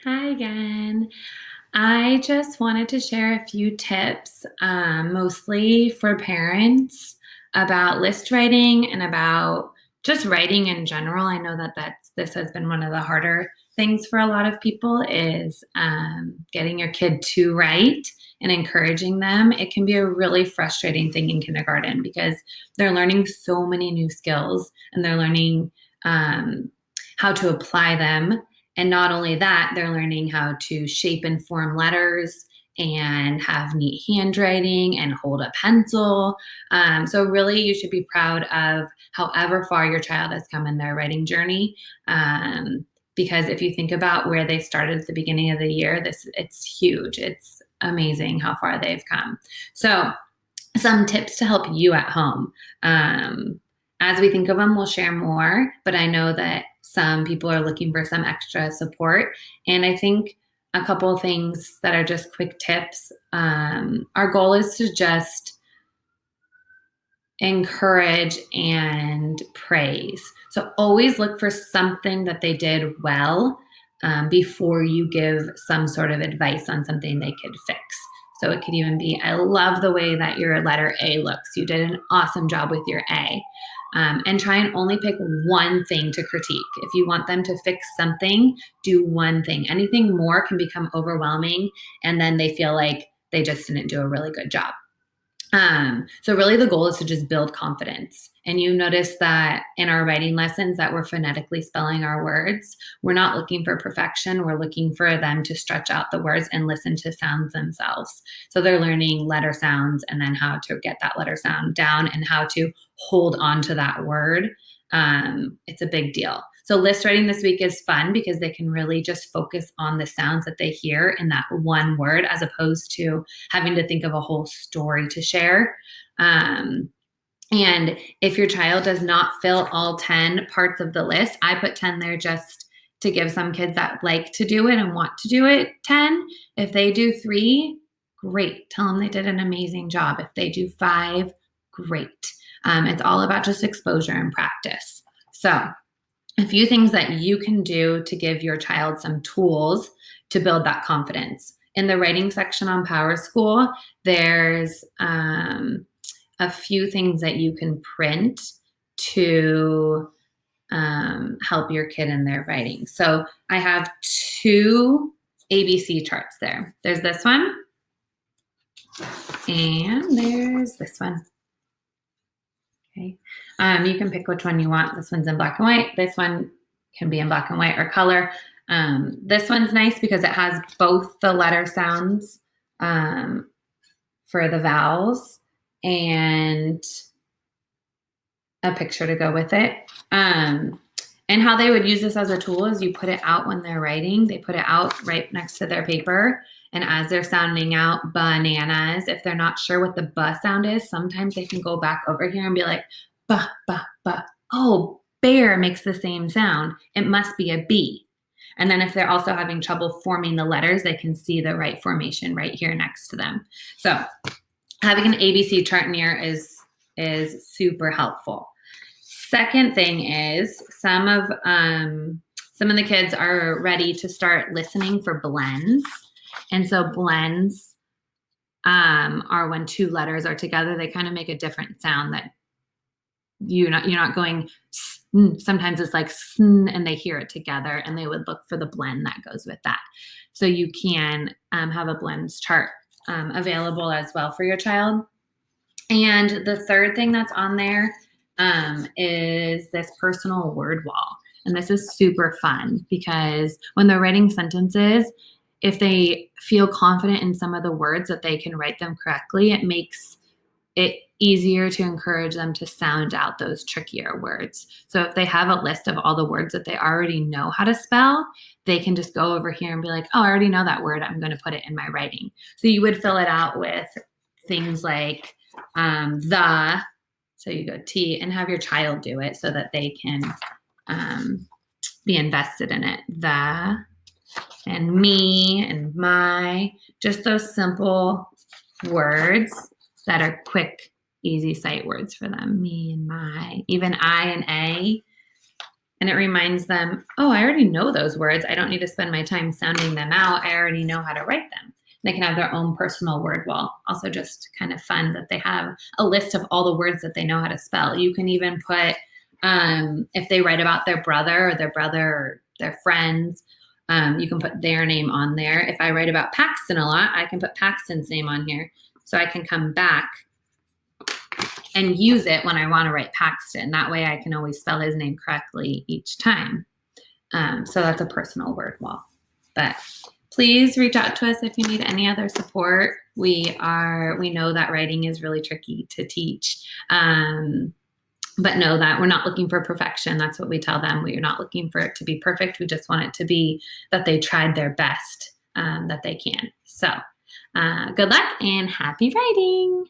Hi again. I just wanted to share a few tips, mostly for parents about list writing and about just writing in general. I know that this has been one of the harder things for a lot of people is getting your kid to write and encouraging them. It can be a really frustrating thing in kindergarten because they're learning so many new skills and they're learning um, how to apply them, and not only that, they're learning how to shape and form letters and have neat handwriting and hold a pencil. So, really, you should be proud of however far your child has come in their writing journey. Because if you think about where they started at the beginning of the year, it's huge. It's amazing how far they've come. So, some tips to help you at home. Um, as we think of them, we'll share more, but I know that some people are looking for some extra support. And I think a couple of things that are just quick tips. Our goal is to just encourage and praise. So always look for something that they did well before you give some sort of advice on something they could fix. So it could even be, I love the way that your letter A looks. You did an awesome job with your A. And try and only pick one thing to critique. If you want them to fix something, do one thing. Anything more can become overwhelming, and then they feel like they just didn't do a really good job. So really the goal is to just build confidence. And you notice that in our writing lessons that we're phonetically spelling our words, we're not looking for perfection. We're looking for them to stretch out the words and listen to sounds themselves. So they're learning letter sounds and then how to get that letter sound down and how to hold on to that word. It's a big deal. So list writing this week is fun because they can really just focus on the sounds that they hear in that one word as opposed to having to think of a whole story to share. And if your child does not fill all 10 parts of the list, I put 10 there just to give some kids that like to do it and want to do it 10. If they do 3, great. Tell them they did an amazing job. If they do 5, great. It's all about just exposure and practice. So, a few things that you can do to give your child some tools to build that confidence. In the writing section on PowerSchool, there's a few things that you can print to help your kid in their writing. So I have 2 ABC charts there. There's this one, and there's this one. Okay. You can pick which one you want. This one's in black and white. This one can be in black and white or color. This one's nice because it has both the letter sounds for the vowels and a picture to go with it. And how they would use this as a tool is you put it out when they're writing. They put it out right next to their paper. And as they're sounding out bananas, if they're not sure what the "b" sound is, sometimes they can go back over here and be like, "ba, ba, ba." Oh, bear makes the same sound. It must be a B. And then if they're also having trouble forming the letters, they can see the right formation right here next to them. So having an ABC chart near is super helpful. Second thing is some of the kids are ready to start listening for blends. And so blends are when 2 letters are together. They kind of make a different sound that you're not going. Sometimes it's like and they hear it together, and they would look for the blend that goes with that. So you can have a blends chart available as well for your child. And the third thing that's on there is this personal word wall. And this is super fun because when they're writing sentences, if they feel confident in some of the words that they can write them correctly, it makes it easier to encourage them to sound out those trickier words. So if they have a list of all the words that they already know how to spell, they can just go over here and be like, oh, I already know that word. I'm going to put it in my writing. So you would fill it out with things like the, so you go T, and have your child do it so that they can be invested in it. The and me and my, just those simple words that are quick, easy sight words for them. Me and my, even I and A. And it reminds them, oh, I already know those words. I don't need to spend my time sounding them out. I already know how to write them. They can have their own personal word wall. Also just kind of fun that they have a list of all the words that they know how to spell. You can even put, if they write about their brother or their friends, you can put their name on there. If I write about Paxton a lot, I can put Paxton's name on here. So I can come back and use it when I want to write Paxton. That way I can always spell his name correctly each time. So that's a personal word wall. But please reach out to us if you need any other support. We know that writing is really tricky to teach. But know that we're not looking for perfection. That's what we tell them. We're not looking for it to be perfect. We just want it to be that they tried their best that they can. So good luck and happy writing.